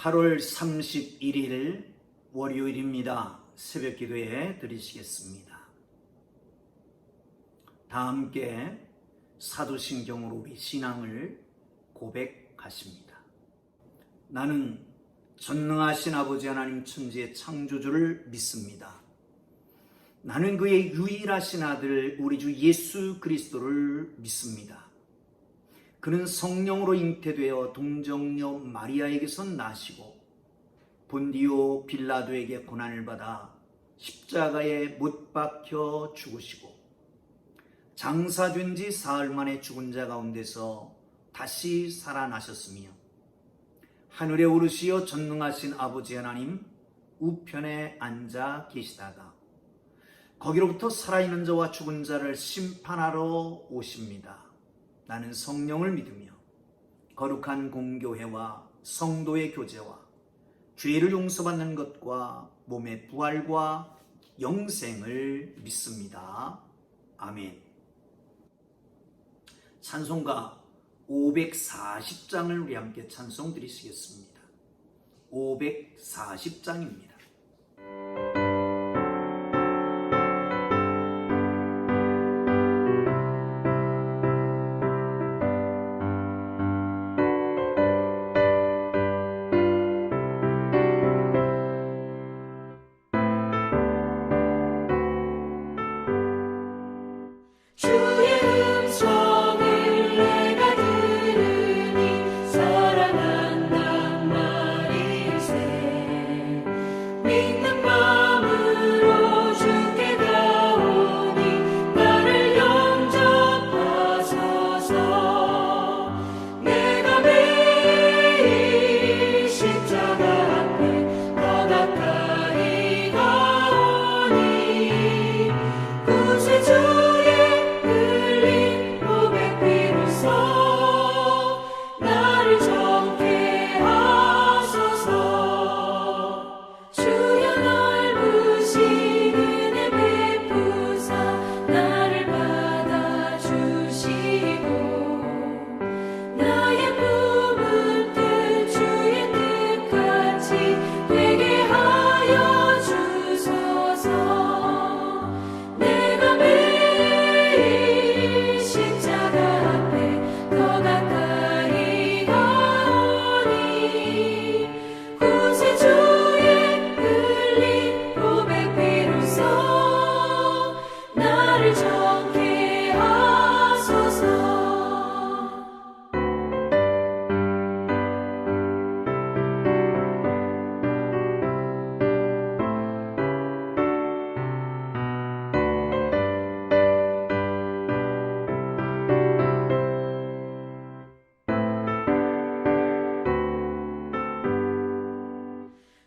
8월 31일 월요일입니다. 새벽 기도에 드리시겠습니다. 다 함께 사도신경으로 우리 신앙을 고백하십니다. 나는 전능하신 아버지 하나님 천지의 창조주를 믿습니다. 나는 그의 유일하신 아들 우리 주 예수 그리스도를 믿습니다. 그는 성령으로 잉태되어 동정녀 마리아에게서 나시고 본디오 빌라도에게 고난을 받아 십자가에 못 박혀 죽으시고 장사된 지 사흘 만에 죽은 자 가운데서 다시 살아나셨으며 하늘에 오르시어 전능하신 아버지 하나님 우편에 앉아 계시다가 거기로부터 살아있는 자와 죽은 자를 심판하러 오십니다. 나는 성령을 믿으며 거룩한 공교회와 성도의 교제와 죄를 용서받는 것과 몸의 부활과 영생을 믿습니다. 아멘. 찬송가 540장을 우리 함께 찬송 드리시겠습니다. 540장입니다.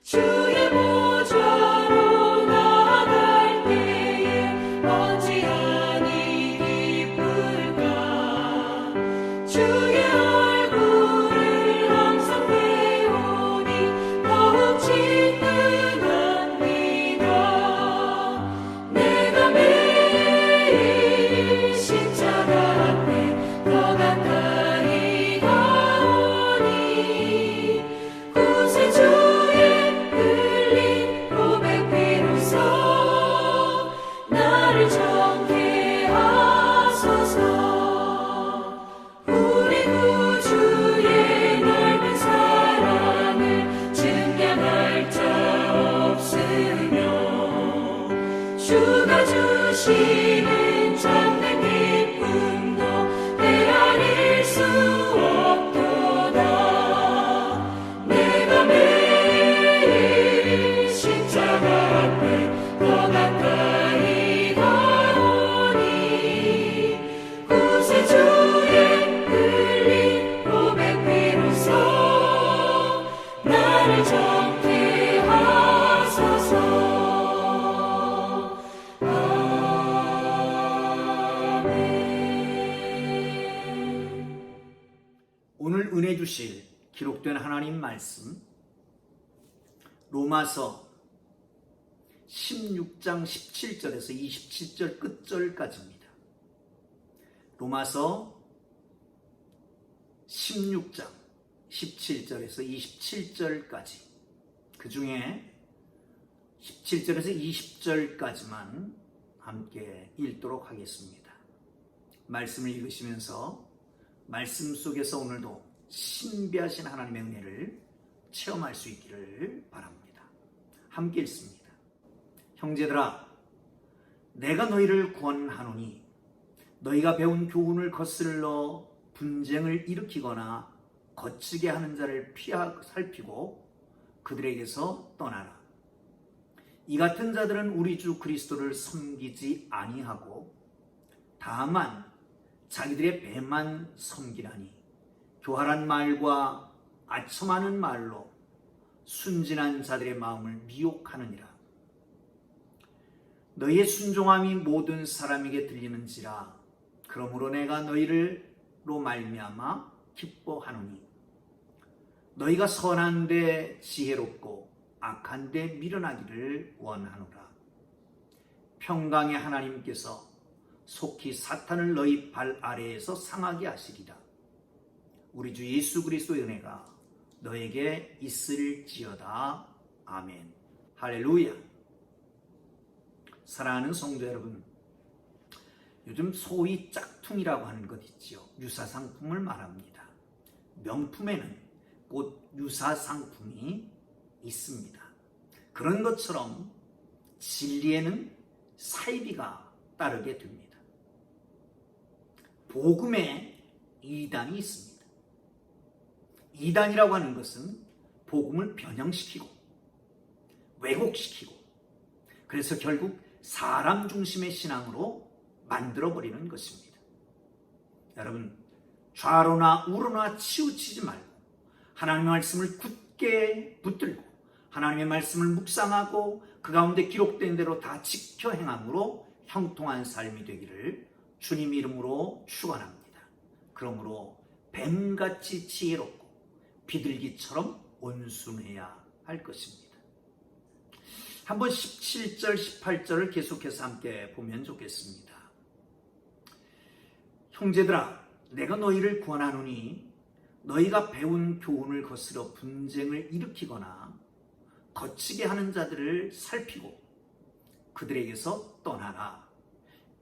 주의 보좌로 나아갈 때에 어찌하니 기쁠까. 주의 얼굴을 항상 배우니 더욱 친근합니다. 내가 매일 십자가 앞에 더 가까이 가오니 구세주 나를 정케 하소서. 우리 구주의 넓은 사랑을 증량할 자 없으며 주가 주시는 참된 기쁨도 헤아릴 수 없도다. 내가 매일 십자가 앞에 더 가까이 가오니 구세주의 흘린 고백 비로소 나를 정케 하소서. 아멘. 오늘 은혜 주실 기록된 하나님 말씀 로마서 16장 17절에서 27절 끝절까지입니다. 로마서 16장 17절에서 27절까지, 그 중에 17절에서 20절까지만 함께 읽도록 하겠습니다. 말씀을 읽으시면서 말씀 속에서 오늘도 신비하신 하나님의 은혜를 체험할 수 있기를 바랍니다. 함께 읽습니다. 형제들아, 내가 너희를 구원하노니 너희가 배운 교훈을 거슬러 분쟁을 일으키거나 거치게 하는 자를 살피고 그들에게서 떠나라. 이 같은 자들은 우리 주 그리스도를 섬기지 아니하고 다만 자기들의 배만 섬기라니 교활한 말과 아첨하는 말로 순진한 자들의 마음을 미혹하느니라. 너희의 순종함이 모든 사람에게 들리는지라. 그러므로 내가 너희로 말미암아 기뻐하노니 너희가 선한데 지혜롭고 악한데 미련하기를 원하노라. 평강의 하나님께서 속히 사탄을 너희 발 아래에서 상하게 하시리라. 우리 주 예수 그리스도의 은혜가 너에게 있을지어다. 아멘. 할렐루야. 사랑하는 성도 여러분, 요즘 소위 짝퉁이라고 하는 것 있지요. 유사상품을 말합니다. 명품에는 곧 유사상품이 있습니다. 그런 것처럼 진리에는 사이비가 따르게 됩니다. 복음에 이단이 있습니다. 이단이라고 하는 것은 복음을 변형시키고 왜곡시키고 그래서 결국 사람 중심의 신앙으로 만들어버리는 것입니다. 여러분, 좌로나 우로나 치우치지 말고 하나님의 말씀을 굳게 붙들고 하나님의 말씀을 묵상하고 그 가운데 기록된 대로 다 지켜 행함으로 형통한 삶이 되기를 주님 이름으로 축원합니다. 그러므로 뱀같이 지혜롭고 비둘기처럼 온순해야 할 것입니다. 한번 17절, 18절을 계속해서 함께 보면 좋겠습니다. 형제들아, 내가 너희를 구원하노니 너희가 배운 교훈을 거스러 분쟁을 일으키거나 거치게 하는 자들을 살피고 그들에게서 떠나라.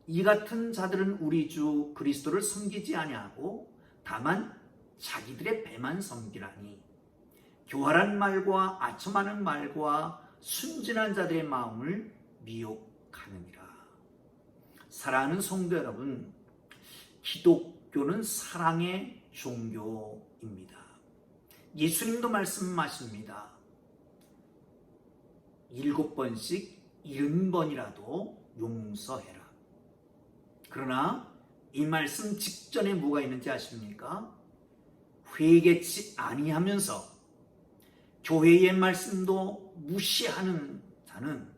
이 같은 자들은 우리 주 그리스도를 섬기지 아니하고 다만 자기들의 배만 섬기라니 교활한 말과 아첨하는 말과 순진한 자들의 마음을 미혹하느니라. 사랑하는 성도 여러분, 기독교는 사랑의 종교입니다. 예수님도 말씀하십니다. 7번씩 70번이라도 용서해라. 그러나 이 말씀 직전에 뭐가 있는지 아십니까? 회개치 아니하면서 교회의 말씀도 무시하는 자는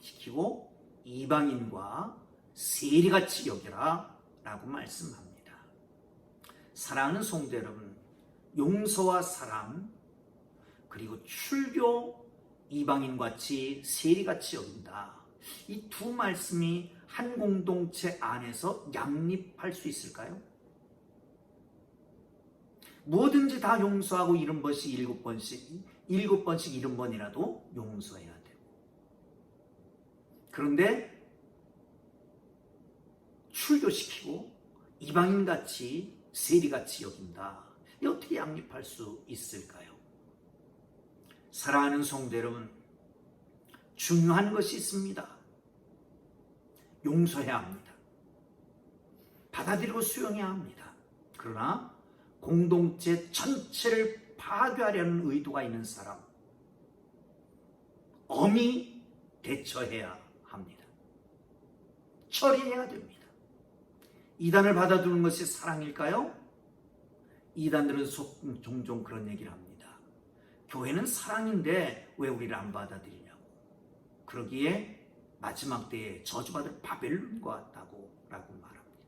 출교시키고 이방인과 세리같이 여겨라 라고 말씀합니다. 사랑하는 성도 여러분, 용서와 사랑 그리고 출교 이방인같이 세리같이 여긴다. 이 두 말씀이 한 공동체 안에서 양립할 수 있을까요? 뭐든지 다 용서하고 70번씩 7번씩 70번이라도 용서해야 되고, 그런데 출교시키고 이방인같이 세리같이 여긴다. 이 어떻게 양립할 수 있을까요? 사랑하는 성도 여러분, 중요한 것이 있습니다. 용서해야 합니다. 받아들이고 수용해야 합니다. 그러나 공동체 전체를 파괴하려는 의도가 있는 사람, 엄히 대처해야 합니다. 처리해야 됩니다. 이단을 받아두는 것이 사랑일까요? 이단들은 종종 그런 얘기를 합니다. 교회는 사랑인데 왜 우리를 안 받아들이냐고. 그러기에 마지막 때에 저주받을 바벨론과 같다고 라고 말합니다.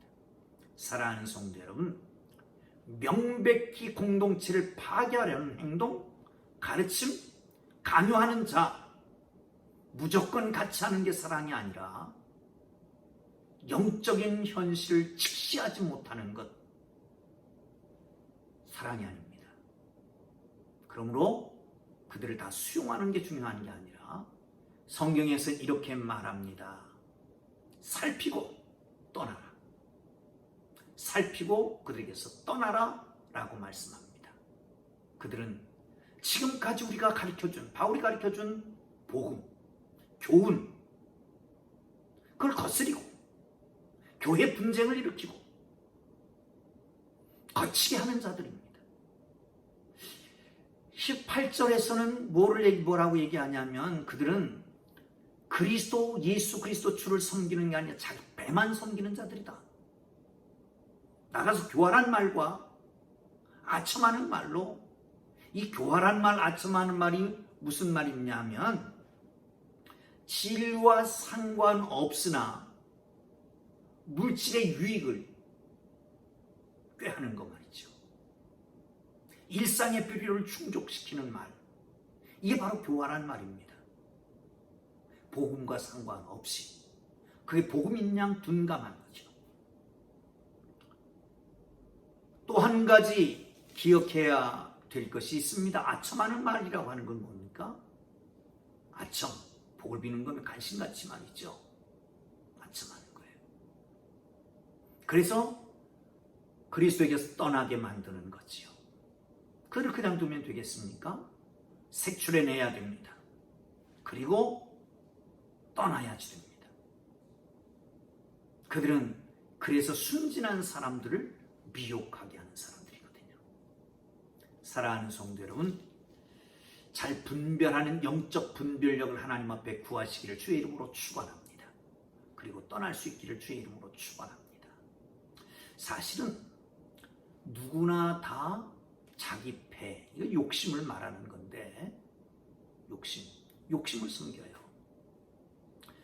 사랑하는 성도 여러분, 명백히 공동체를 파괴하려는 행동, 가르침, 강요하는 자, 무조건 같이 하는 게 사랑이 아니라 영적인 현실을 직시하지 못하는 것, 사랑이 아닙니다. 그러므로 그들을 다 수용하는 게 중요한 게 아니라 성경에서는 이렇게 말합니다. 살피고 떠나라. 살피고 그들에게서 떠나라 라고 말씀합니다. 그들은 지금까지 우리가 가르쳐준, 바울이 가르쳐준 복음, 교훈, 그걸 거스리고 교회 분쟁을 일으키고 거치게 하는 자들입니다. 18절에서는 뭐라고 얘기하냐면 그들은 예수 그리스도 주를 섬기는 게 아니라 자기 배만 섬기는 자들이다. 나가서 교활한 말과 아첨하는 말로, 이 교활한 말, 아첨하는 말이 무슨 말이냐면 질과 상관없으나 물질의 유익을 꾀하는 것 말이죠. 일상의 필요를 충족시키는 말, 이게 바로 교활한 말입니다. 복음과 상관없이 그게 복음인 양 둔감한 거죠. 또 한 가지 기억해야 될 것이 있습니다. 아첨하는 말이라고 하는 건 뭡니까? 아첨, 복을 비는 거면 간신같이 말이죠. 아첨하는 거예요. 그래서 그리스도에게서 떠나게 만드는 거지요. 그를 그냥 두면 되겠습니까? 색출해내야 됩니다. 그리고 떠나야지 됩니다. 그들은 그래서 순진한 사람들을 미혹하게 하는 사람들이거든요. 사랑하는 성도 여러분, 잘 분별하는 영적 분별력을 하나님 앞에 구하시기를 주의 이름으로 축원합니다. 그리고 떠날 수 있기를 주의 이름으로 축원합니다. 사실은 누구나 다 자기 배, 이거 욕심을 말하는 건데, 욕심을 숨겨요.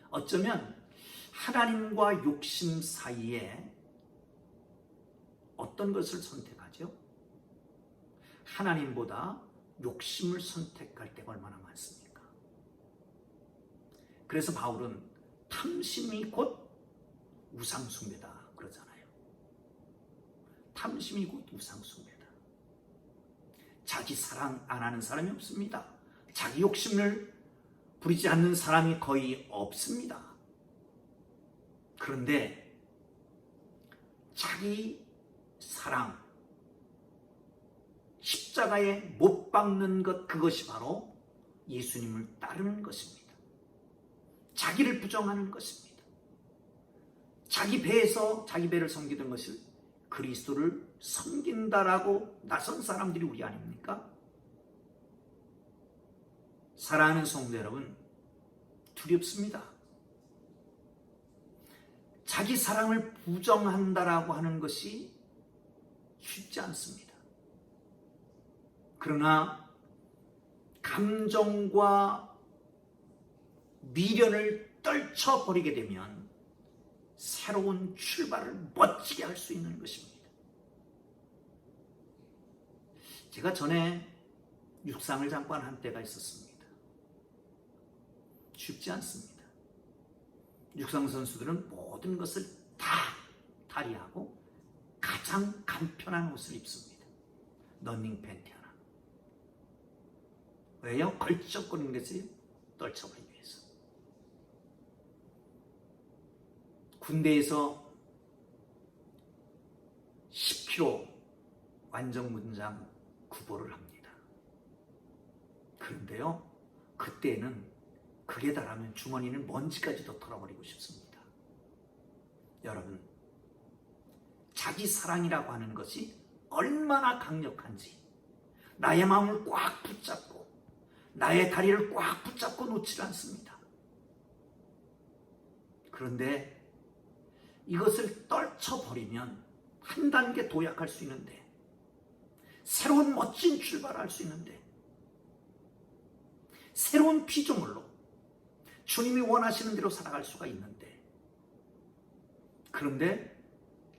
어쩌면 하나님과 욕심 사이에 어떤 것을 선택하죠? 하나님보다 욕심을 선택할 때가 얼마나 많습니까? 그래서 바울은 탐심이 곧 우상숭배다 그러잖아요. 탐심이 곧 우상숭배다. 자기 사랑 안 하는 사람이 없습니다. 자기 욕심을 부리지 않는 사람이 거의 없습니다. 그런데 자기 사랑, 십자가에 못 박는 것, 그것이 바로 예수님을 따르는 것입니다. 자기를 부정하는 것입니다. 자기 배에서 자기 배를 섬기던 것을 그리스도를 섬긴다라고 나선 사람들이 우리 아닙니까? 사랑하는 성도 여러분, 두렵습니다. 자기 사랑을 부정한다라고 하는 것이 쉽지 않습니다. 그러나 감정과 미련을 떨쳐버리게 되면 새로운 출발을 멋지게 할 수 있는 것입니다. 제가 전에 육상을 잠깐 한 때가 있었습니다. 쉽지 않습니다. 육상 선수들은 모든 것을 다 탈의하고 가장 간편한 옷을 입습니다. 러닝 팬티 하나. 왜요? 걸쩍거리는 것을 떨쳐버리기 위해서. 군대에서 10km 완전문장 구보를 합니다. 그런데요, 그때는 그게 달하면 주머니는 먼지까지도 털어버리고 싶습니다. 여러분, 자기 사랑이라고 하는 것이 얼마나 강력한지 나의 마음을 꽉 붙잡고 나의 다리를 꽉 붙잡고 놓지 않습니다. 그런데 이것을 떨쳐버리면 한 단계 도약할 수 있는데, 새로운 멋진 출발을 할 수 있는데, 새로운 피조물로 주님이 원하시는 대로 살아갈 수가 있는데, 그런데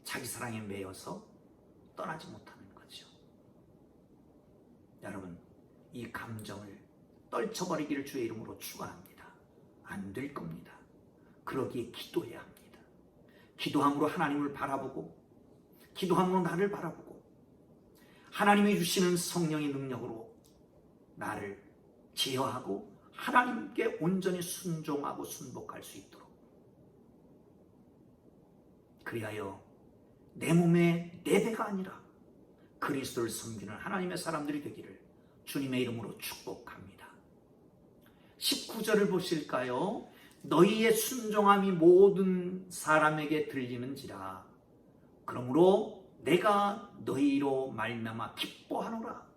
자기 사랑에 매여서 떠나지 못하는 거죠. 여러분, 이 감정을 떨쳐버리기를 주의 이름으로 축원합니다. 안 될 겁니다. 그러기에 기도해야 합니다. 기도함으로 하나님을 바라보고, 기도함으로 나를 바라보고, 하나님이 주시는 성령의 능력으로 나를 제어하고 하나님께 온전히 순종하고 순복할 수 있도록, 그리하여 내 몸의 내 배가 아니라 그리스도를 섬기는 하나님의 사람들이 되기를 주님의 이름으로 축복합니다. 19절을 보실까요? 너희의 순종함이 모든 사람에게 들리는지라 그러므로 내가 너희로 말미암아 기뻐하노라.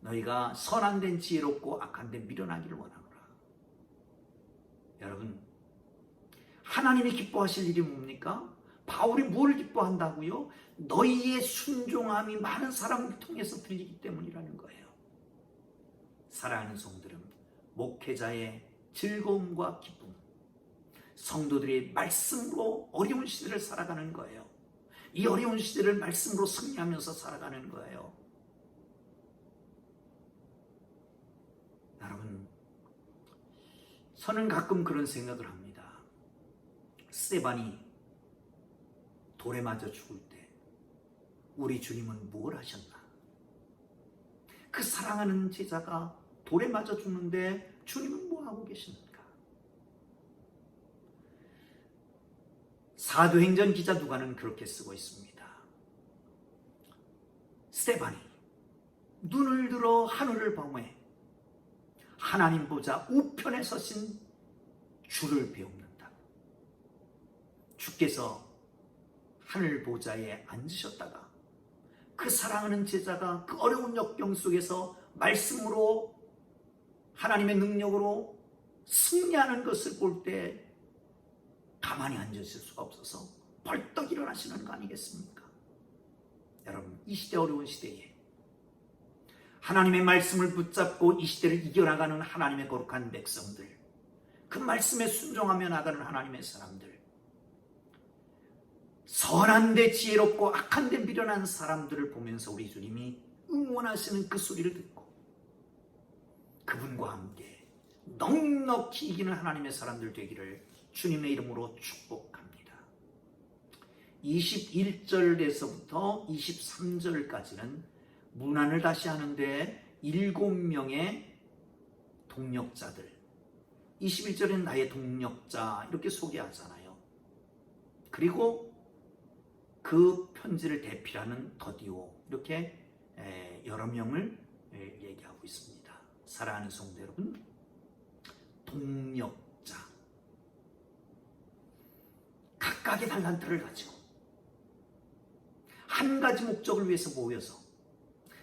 너희가 선한 데는 지혜롭고 악한 데는 미련하기를 원하노라. 여러분, 하나님이 기뻐하실 일이 뭡니까? 바울이 뭘 기뻐한다고요? 너희의 순종함이 많은 사람을 통해서 들리기 때문이라는 거예요. 사랑하는 성도들은 목회자의 즐거움과 기쁨, 성도들의 말씀으로 어려운 시대를 살아가는 거예요. 이 어려운 시대를 말씀으로 승리하면서 살아가는 거예요. 여러분, 저는 가끔 그런 생각을 합니다. 스데반이 돌에 맞아 죽을 때 우리 주님은 뭘 하셨나? 그 사랑하는 제자가 돌에 맞아 죽는데 주님은 뭐 하고 계십니까? 사도행전 기자 누가는 그렇게 쓰고 있습니다. 스데반이 눈을 들어 하늘을 보매 하나님 보좌 우편에 서신 주를 배웁는다. 주께서 하늘 보좌에 앉으셨다가 그 사랑하는 제자가 그 어려운 역경 속에서 말씀으로 하나님의 능력으로 승리하는 것을 볼 때 가만히 앉으실 수가 없어서 벌떡 일어나시는 거 아니겠습니까? 여러분, 이 시대 어려운 시대에 하나님의 말씀을 붙잡고 이 시대를 이겨나가는 하나님의 거룩한 백성들, 그 말씀에 순종하며 나가는 하나님의 사람들, 선한 데 지혜롭고 악한 데 미련한 사람들을 보면서 우리 주님이 응원하시는 그 소리를 듣고 그분과 함께 넉넉히 이기는 하나님의 사람들 되기를 주님의 이름으로 축복합니다. 21절에서부터 23절까지는 문안을 다시 하는데 7명의 동력자들, 21절에는 나의 동력자 이렇게 소개하잖아요. 그리고 그 편지를 대필하는 더디오, 이렇게 여러 명을 얘기하고 있습니다. 사랑하는 성도 여러분, 동력자, 각각의 달란트를 가지고 한 가지 목적을 위해서 모여서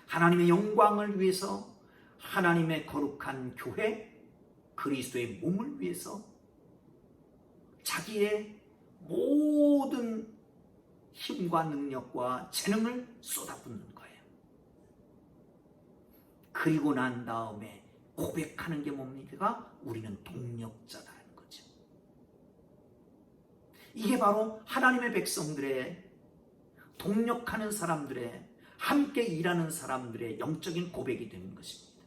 하나님의 영광을 위해서, 하나님의 거룩한 교회 그리스도의 몸을 위해서 자기의 모든 힘과 능력과 재능을 쏟아붓는 거예요. 그리고 난 다음에 고백하는 게 뭡니까? 우리는 동력자다는 거죠. 이게 바로 하나님의 백성들의, 동력하는 사람들의, 함께 일하는 사람들의 영적인 고백이 되는 것입니다.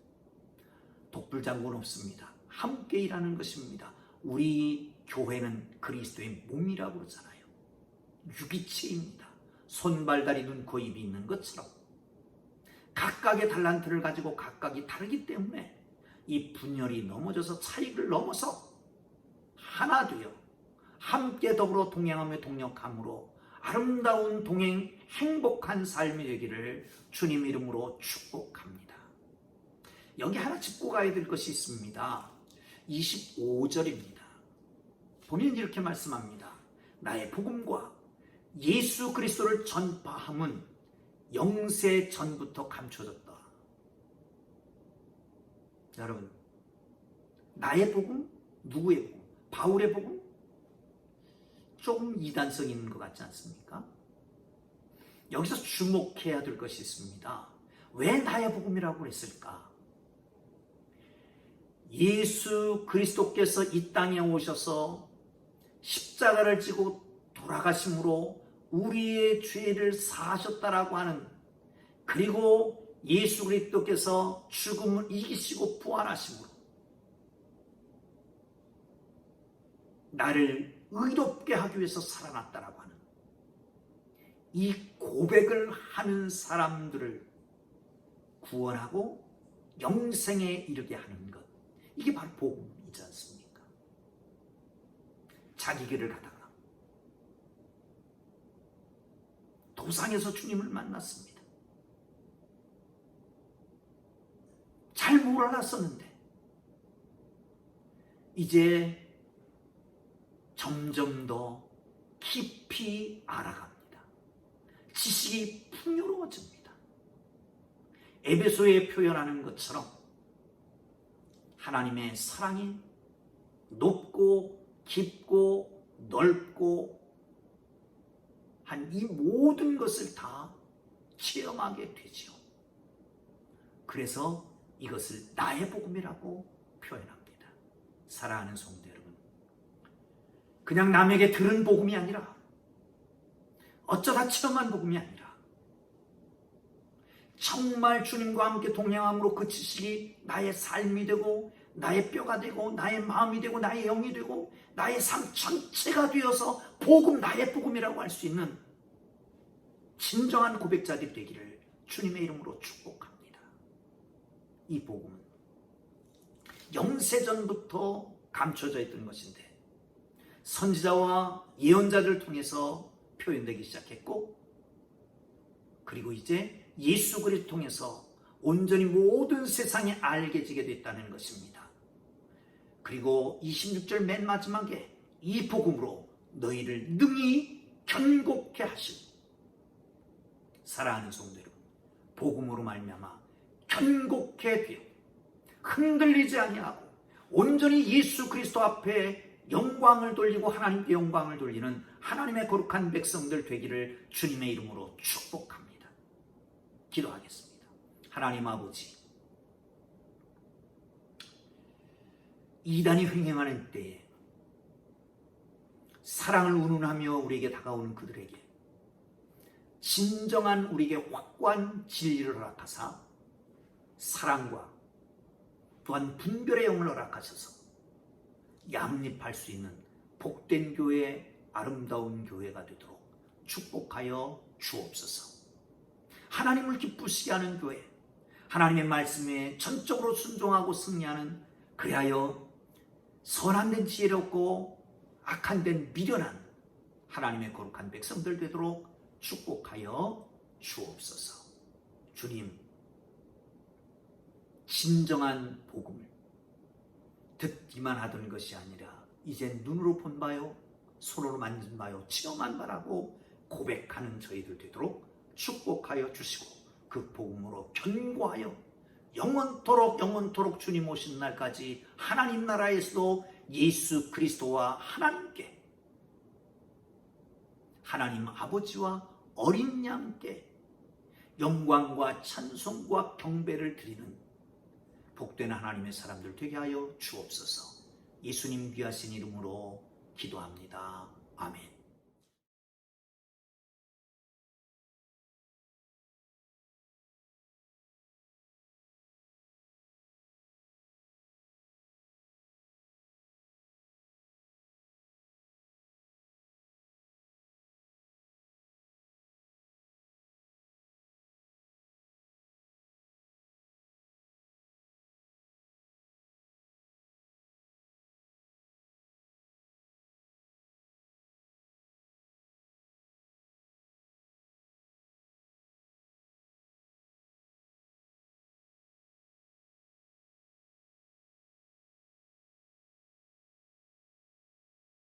독불장군 없습니다. 함께 일하는 것입니다. 우리 교회는 그리스도의 몸이라고 그러잖아요. 유기체입니다. 손, 발, 다리, 눈, 코, 입이 있는 것처럼 각각의 달란트를 가지고 각각이 다르기 때문에 이 분열이 넘어져서 차이를 넘어서 하나 되어 함께 더불어 동행하며 동력함으로 아름다운 동행, 행복한 삶이 되기를 주님 이름으로 축복합니다. 여기 하나 짚고 가야 될 것이 있습니다. 25절입니다. 보면 이렇게 말씀합니다. 나의 복음과 예수 그리스도를 전파함은 영세 전부터 감춰졌다. 여러분, 나의 복음? 누구의 복음? 바울의 복음? 조금 이단성 있는 것 같지 않습니까? 여기서 주목해야 될 것이 있습니다. 왜 나의 복음이라고 했을까? 예수 그리스도께서 이 땅에 오셔서 십자가를 지고 돌아가심으로 우리의 죄를 사하셨다라고 하는, 그리고 예수 그리스도께서 죽음을 이기시고 부활하심으로 나를 의롭게 하기 위해서 살아났다라고 하는 이 고백을 하는 사람들을 구원하고 영생에 이르게 하는 것, 이게 바로 복음이지 않습니까? 자기 길을 가다가 도상에서 주님을 만났습니다. 잘 몰랐었는데 이제 점점 더 깊이 알아갑니다. 지식이 풍요로워집니다. 에베소에 표현하는 것처럼 하나님의 사랑이 높고 깊고 넓고 한 이 모든 것을 다 체험하게 되지요. 그래서 이것을 나의 복음이라고 표현합니다. 사랑하는 성도 여러분, 그냥 남에게 들은 복음이 아니라 어쩌다 체험한 복음이 아니라 정말 주님과 함께 동행함으로 그 지식이 나의 삶이 되고 나의 뼈가 되고 나의 마음이 되고 나의 영이 되고 나의 삶 전체가 되어서 복음, 나의 복음이라고 할 수 있는 진정한 고백자들이 되기를 주님의 이름으로 축복합니다. 이 복음은 영세전부터 감춰져 있던 것인데 선지자와 예언자들을 통해서 표현되기 시작했고, 그리고 이제 예수 그리스도를 통해서 온전히 모든 세상에 알게지게 됐다는 것입니다. 그리고 26절 맨 마지막에 이 복음으로 너희를 능히 견고케 하시고, 사랑하는 성도 여러분, 복음으로 말미암아 견고케 되어 흔들리지 아니하고 온전히 예수 그리스도 앞에 영광을 돌리고 하나님께 영광을 돌리는 하나님의 거룩한 백성들 되기를 주님의 이름으로 축복합니다. 기도하겠습니다. 하나님 아버지, 이단이 횡행하는 때에 사랑을 운운하며 우리에게 다가오는 그들에게 진정한 우리에게 확고한 진리를 허락하사 사랑과 또한 분별의 영을 허락하셔서 양립할 수 있는 복된 교회, 아름다운 교회가 되도록 축복하여 주옵소서. 하나님을 기쁘시게 하는 교회, 하나님의 말씀에 전적으로 순종하고 승리하는, 그리하여 선한 된 지혜를 얻고 악한 된 미련한 하나님의 거룩한 백성들 되도록 축복하여 주옵소서. 주님, 진정한 복음을 듣기만 하던 것이 아니라 이제 눈으로 본 바요, 손으로 만진 바요, 체험한 바라고 고백하는 저희들 되도록 축복하여 주시고, 그 복음으로 견고하여 영원토록 주님 오신 날까지 하나님 나라에서도 예수 그리스도와 하나님께, 하나님 아버지와 어린 양께 영광과 찬송과 경배를 드리는 복된 하나님의 사람들 되게 하여 주옵소서. 예수님 귀하신 이름으로 기도합니다. 아멘.